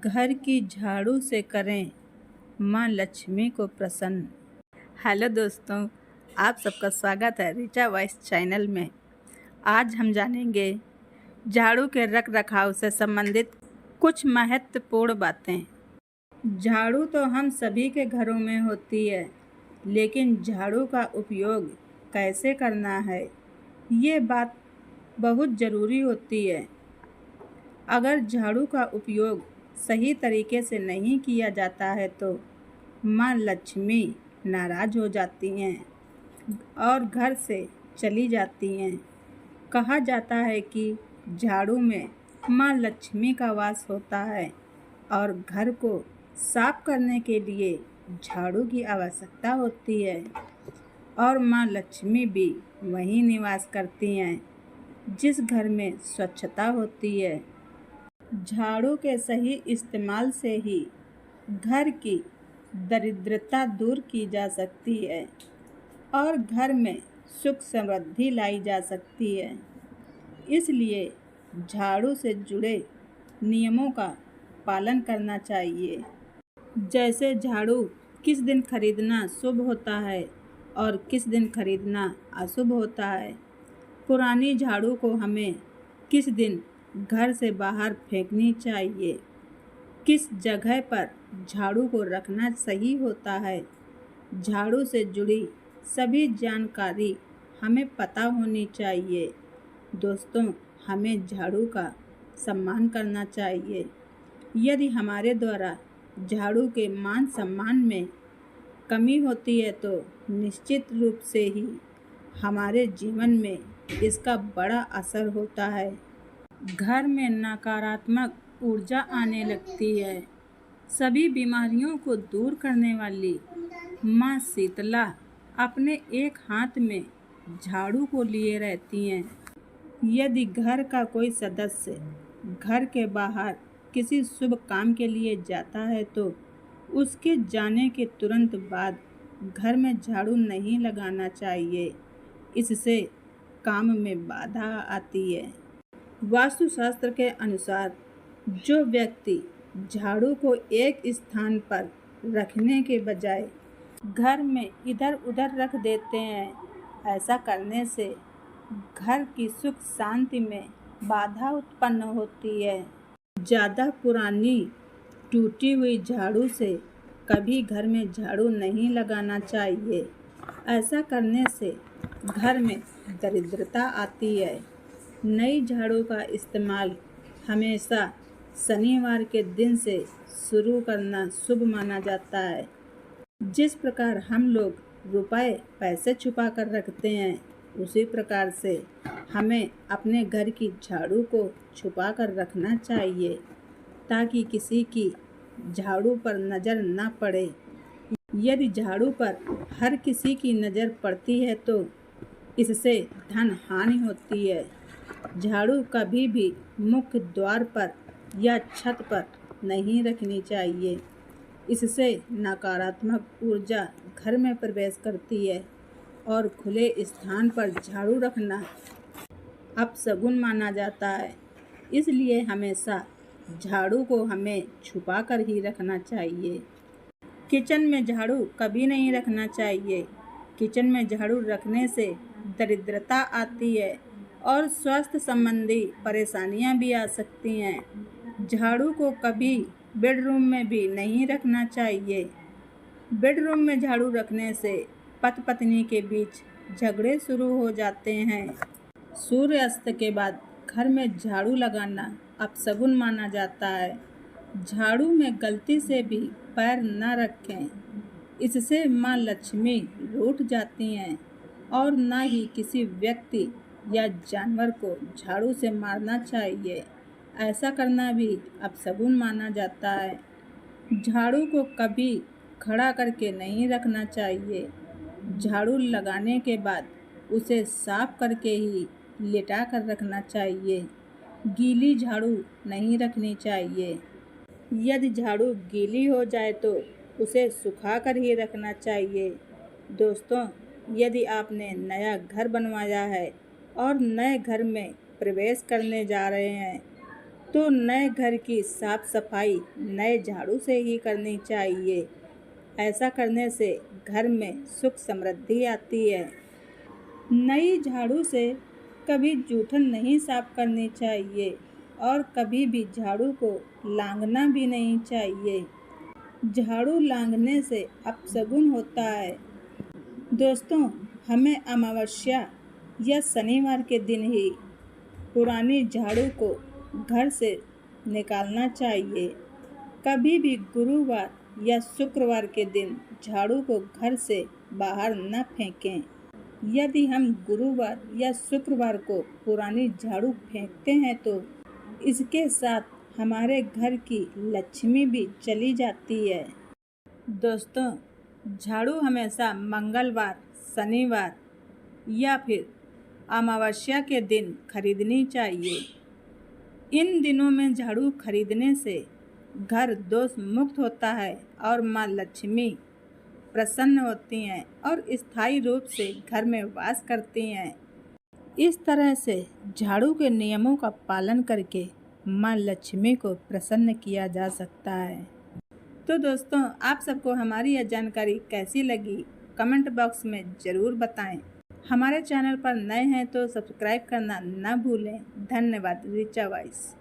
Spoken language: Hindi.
घर की झाड़ू से करें माँ लक्ष्मी को प्रसन्न। हेलो दोस्तों, आप सबका स्वागत है ऋचा वॉइस चैनल में। आज हम जानेंगे झाड़ू के रख रखाव से संबंधित कुछ महत्वपूर्ण बातें। झाड़ू तो हम सभी के घरों में होती है, लेकिन झाड़ू का उपयोग कैसे करना है, ये बात बहुत ज़रूरी होती है। अगर झाड़ू का उपयोग सही तरीके से नहीं किया जाता है तो माँ लक्ष्मी नाराज़ हो जाती हैं और घर से चली जाती हैं। कहा जाता है कि झाड़ू में माँ लक्ष्मी का वास होता है और घर को साफ करने के लिए झाड़ू की आवश्यकता होती है और माँ लक्ष्मी भी वहीं निवास करती हैं जिस घर में स्वच्छता होती है। झाड़ू के सही इस्तेमाल से ही घर की दरिद्रता दूर की जा सकती है और घर में सुख समृद्धि लाई जा सकती है। इसलिए झाड़ू से जुड़े नियमों का पालन करना चाहिए। जैसे झाड़ू किस दिन खरीदना शुभ होता है और किस दिन खरीदना अशुभ होता है। पुरानी झाड़ू को हमें किस दिन घर से बाहर फेंकनी चाहिए, किस जगह पर झाड़ू को रखना सही होता है। झाड़ू से जुड़ी सभी जानकारी हमें पता होनी चाहिए। दोस्तों, हमें झाड़ू का सम्मान करना चाहिए। यदि हमारे द्वारा झाड़ू के मान सम्मान में कमी होती है तो निश्चित रूप से ही हमारे जीवन में इसका बड़ा असर होता है। घर में नकारात्मक ऊर्जा आने लगती है। सभी बीमारियों को दूर करने वाली माँ शीतला अपने एक हाथ में झाड़ू को लिए रहती हैं। यदि घर का कोई सदस्य घर के बाहर किसी शुभ काम के लिए जाता है तो उसके जाने के तुरंत बाद घर में झाड़ू नहीं लगाना चाहिए। इससे काम में बाधा आती है। वास्तुशास्त्र के अनुसार जो व्यक्ति झाड़ू को एक स्थान पर रखने के बजाय घर में इधर उधर रख देते हैं, ऐसा करने से घर की सुख शांति में बाधा उत्पन्न होती है। ज़्यादा पुरानी टूटी हुई झाड़ू से कभी घर में झाड़ू नहीं लगाना चाहिए। ऐसा करने से घर में दरिद्रता आती है। नई झाड़ू का इस्तेमाल हमेशा शनिवार के दिन से शुरू करना शुभ माना जाता है। जिस प्रकार हम लोग रुपए पैसे छुपा कर रखते हैं, उसी प्रकार से हमें अपने घर की झाड़ू को छुपा कर रखना चाहिए ताकि किसी की झाड़ू पर नज़र न पड़े। यदि झाड़ू पर हर किसी की नज़र पड़ती है तो इससे धन हानि होती है। झाड़ू कभी भी मुख्य द्वार पर या छत पर नहीं रखनी चाहिए। इससे नकारात्मक ऊर्जा घर में प्रवेश करती है और खुले स्थान पर झाड़ू रखना अपशगुन माना जाता है। इसलिए हमेशा झाड़ू को हमें छुपा कर ही रखना चाहिए। किचन में झाड़ू कभी नहीं रखना चाहिए। किचन में झाड़ू रखने से दरिद्रता आती है और स्वास्थ्य संबंधी परेशानियां भी आ सकती हैं। झाड़ू को कभी बेडरूम में भी नहीं रखना चाहिए। बेडरूम में झाड़ू रखने से पति पत्नी के बीच झगड़े शुरू हो जाते हैं। सूर्यास्त के बाद घर में झाड़ू लगाना अपशगुन माना जाता है। झाड़ू में गलती से भी पैर न रखें, इससे माँ लक्ष्मी रूठ जाती हैं और न ही किसी व्यक्ति या जानवर को झाड़ू से मारना चाहिए। ऐसा करना भी अपशगुन माना जाता है। झाड़ू को कभी खड़ा करके नहीं रखना चाहिए। झाड़ू लगाने के बाद उसे साफ करके ही लेटा कर रखना चाहिए। गीली झाड़ू नहीं रखनी चाहिए। यदि झाड़ू गीली हो जाए तो उसे सुखा कर ही रखना चाहिए। दोस्तों, यदि आपने नया घर बनवाया है और नए घर में प्रवेश करने जा रहे हैं तो नए घर की साफ सफाई नए झाड़ू से ही करनी चाहिए। ऐसा करने से घर में सुख समृद्धि आती है। नई झाड़ू से कभी जूठन नहीं साफ करनी चाहिए और कभी भी झाड़ू को लांघना भी नहीं चाहिए। झाड़ू लांघने से अपशगुन होता है। दोस्तों, हमें अमावस्या या शनिवार के दिन ही पुरानी झाड़ू को घर से निकालना चाहिए। कभी भी गुरुवार या शुक्रवार के दिन झाड़ू को घर से बाहर न फेंकें। यदि हम गुरुवार या शुक्रवार को पुरानी झाड़ू फेंकते हैं तो इसके साथ हमारे घर की लक्ष्मी भी चली जाती है। दोस्तों, झाड़ू हमेशा मंगलवार, शनिवार या फिर अमावस्या के दिन खरीदनी चाहिए। इन दिनों में झाड़ू खरीदने से घर दोष मुक्त होता है और माँ लक्ष्मी प्रसन्न होती हैं और स्थायी रूप से घर में वास करती हैं। इस तरह से झाड़ू के नियमों का पालन करके माँ लक्ष्मी को प्रसन्न किया जा सकता है। तो दोस्तों, आप सबको हमारी यह जानकारी कैसी लगी कमेंट बॉक्स में ज़रूर बताएं। हमारे चैनल पर नए हैं तो सब्सक्राइब करना ना भूलें। धन्यवाद। ऋचा वॉइस।